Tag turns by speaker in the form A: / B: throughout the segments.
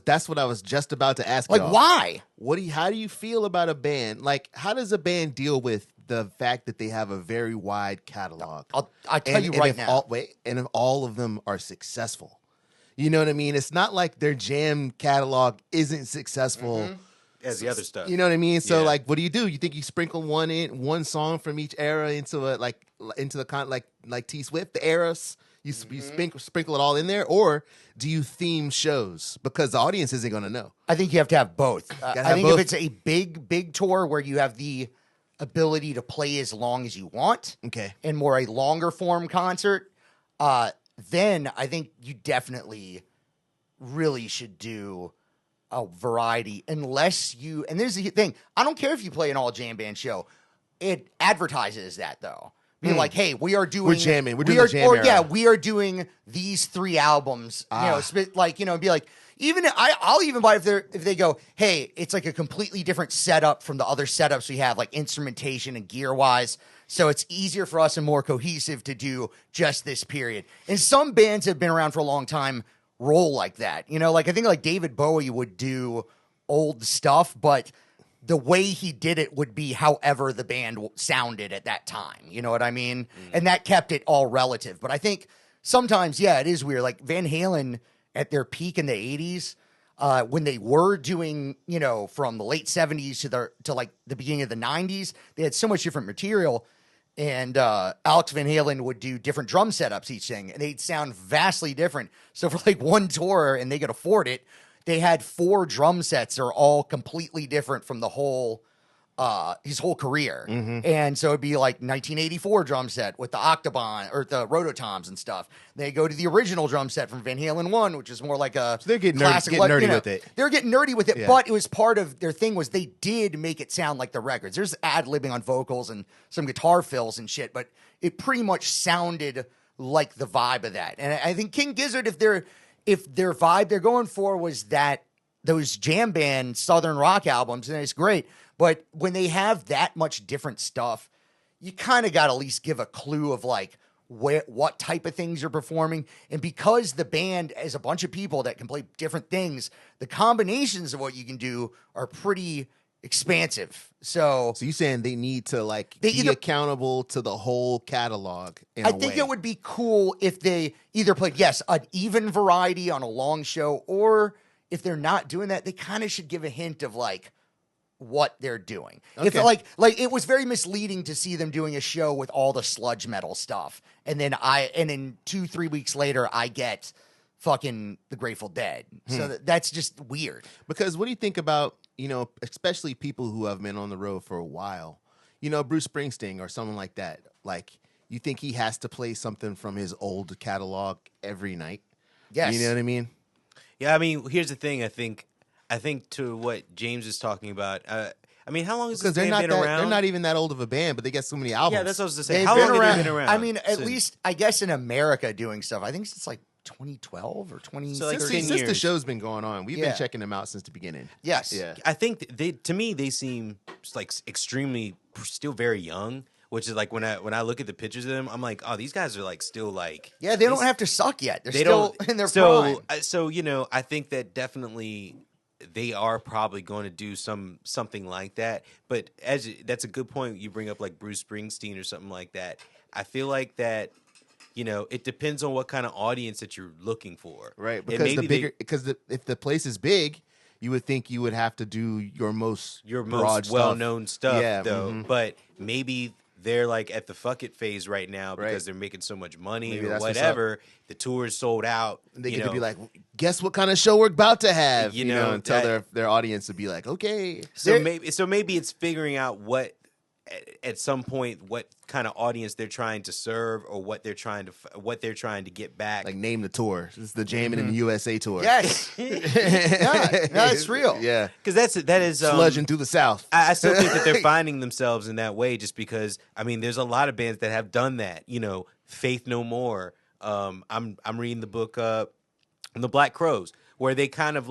A: That's what I was just about to ask.
B: Like,
A: y'all.
B: why?
A: How do you feel about a band? Like, how does a band deal with the fact that they have a very wide catalog?
B: I'll tell you right now.
A: And if all of them are successful, you know what I mean? It's not like their jam catalog isn't successful
C: as the other stuff.
A: You know what I mean? So
C: Yeah.
A: like, what do? You think you sprinkle one song from each era into like T Swift, the eras? You sprinkle it all in there, or do you theme shows because the audience isn't going to know?
B: I think you have to have both. I think
A: both.
B: if it's a big tour where you have the ability to play as long as you want,
A: Okay,
B: and more a longer form concert, then I think you definitely really should do a variety. Unless you, and there's the thing, I don't care if you play an all jam band show, it advertises that though. Be like, hey, we are doing,
A: we're jamming. We're doing the jam era.
B: Yeah, we are doing these 3 albums. You know, be like, even I'll even buy if they go, hey, it's like a completely different setup from the other setups we have, like instrumentation and gear wise. So it's easier for us and more cohesive to do just this period. And some bands have been around for a long time roll like that. You know, like I think like David Bowie would do old stuff, but the way he did it would be however the band sounded at that time. You know what I mean? And that kept it all relative. But I think sometimes, yeah, it is weird. Like Van Halen at their peak in the 80s, when they were doing, you know, from the late 70s to like the beginning of the 90s, they had so much different material. And Alex Van Halen would do different drum setups each thing, and they'd sound vastly different. So for like one tour, and they could afford it, they had 4 drum sets that are all completely different from the whole his whole career. And so it'd be like 1984 drum set with the Octobon or the Rototoms and stuff. They go to the original drum set from Van Halen 1, which is more like a
A: they're getting
B: classic,
A: nerdy with it.
B: They're getting nerdy with it, but it was part of their thing was they did make it sound like the records. There's ad-libbing on vocals and some guitar fills and shit, but it pretty much sounded like the vibe of that. And I think King Gizzard, if their vibe they're going for was that those jam band Southern rock albums, and it's great. But when they have that much different stuff, you kind of got to at least give a clue of like what type of things you're performing. And because the band is a bunch of people that can play different things, the combinations of what you can do are pretty expansive. So
A: you're saying they need to be accountable to the whole catalog in
B: I
A: a
B: think
A: way.
B: it would be cool if they either played, yes, an even variety on a long show, or if they're not doing that, they kind of should give a hint of like what they're doing.
A: Okay.
B: If like it was very misleading to see them doing a show with all the sludge metal stuff, and then 2-3 weeks later I get fucking the Grateful Dead. So that's just weird.
A: Because what do you think about, you know, especially people who have been on the road for a while, you know, Bruce Springsteen or someone like that? Like, you think he has to play something from his old catalog every night?
B: Yes.
A: You know what I mean?
C: Yeah, I mean, here's the thing. I think to what James is talking about. I mean, how long has this band been around?
A: They're not even that old of a band, but they got so many albums.
C: Yeah, that's what I was to say.
B: They've
C: How
B: been
C: long
B: around,
C: have they been around?
B: I mean, at least I guess in America doing stuff. I think since like 2012 or 2013.
C: So like
A: since
C: 10
A: the
C: years.
A: show's been going on. We've
B: Yeah.
A: been checking them out since the beginning.
B: Yes.
A: Yeah.
C: I think to me they seem like extremely still very young, which is like when I look at the pictures of them, I'm like, oh, these guys are like still like
B: Yeah, they don't have to suck yet. They're
C: they
B: still
C: don't
B: in their
C: so
B: prime.
C: so you know, I think that definitely they are probably going to do something like that. But that's a good point you bring up, like Bruce Springsteen or something like that. I feel like that, you know, it depends on what kind of audience that you're looking for,
A: Right.
C: And
A: Because
C: maybe
A: if the place is big, you would think you would have to do your most broad
C: well-known stuff,
A: Yeah,
C: though.
A: mhm.
C: But maybe they're like at the fuck it phase right now because
A: Right.
C: they're making so much money
A: Maybe
C: or
A: that's what's
C: whatever. The tour is sold out.
A: They
C: you
A: could
C: know.
A: be like, guess what kind of show we're about to have,
C: You
A: you
C: know,
A: know, and tell
C: that-
A: their audience to be like, okay.
C: So maybe it's figuring out what at some point what kind of audience they're trying to serve or what they're trying to get back.
A: Like, name the tour. This is the Jamming in the USA tour.
B: Yes. Yeah, no, it's real.
A: Yeah.
C: Because that is
A: Sludging through the South.
C: I still think that they're finding themselves in that way, just because I mean, there's a lot of bands that have done that. You know, Faith No More. I'm reading the book The Black Crowes, where they kind of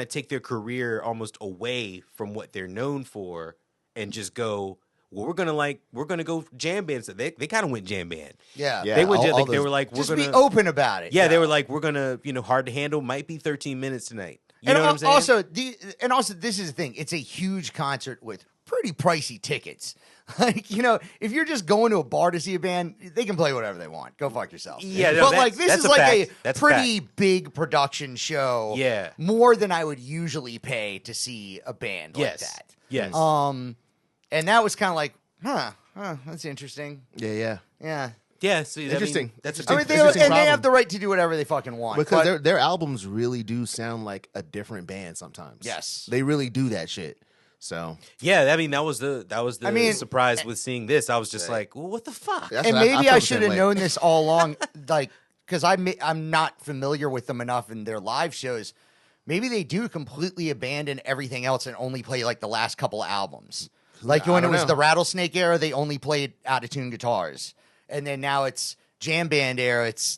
C: take their career almost away from what they're known for and just go, well, we're gonna go jam band. So they kind of went jam band.
B: Yeah.
A: Yeah.
C: They went
A: all
C: they
A: those-
C: were like, we're
B: Just
C: gonna
B: be open about it.
C: Yeah, they were like, we're gonna, hard to handle might be 13 minutes tonight. You
B: And
C: know what I'm saying?
B: also, this is the thing. It's a huge concert with pretty pricey tickets. Like, if you're just going to a bar to see a band, they can play whatever they want. Go fuck yourself.
C: Yeah, no,
B: but like this
C: that's
B: is
C: a
B: like
C: fact.
B: a
C: That's a
B: pretty big production show.
C: Yeah.
B: more than I would usually pay to see a band like that.
C: Yes.
B: And that was kind of like, that's interesting.
A: Yeah.
B: Yeah.
C: Yeah. See,
A: Interesting.
C: That's
A: Interesting.
B: I mean,
A: Interesting
B: they
A: problem.
B: have the right to do whatever they fucking want.
A: because
B: but-
A: their albums really do sound like a different band sometimes.
B: Yes.
A: They really do that shit. So
C: Yeah, I mean that was the
B: I mean,
C: surprise with seeing this. I was just like, well, what the fuck?
A: That's
B: and
A: what
B: maybe
A: feel
B: I
A: the
B: should
A: same
B: have
A: way.
B: known this all along, like, because I'm not familiar with them enough in their live shows. Maybe they do completely abandon everything else and only play like the last couple of albums. Like
A: I
B: when it
A: don't
B: was
A: know.
B: the Rattlesnake era, they only played out of tune guitars, and then now it's jam band era. It's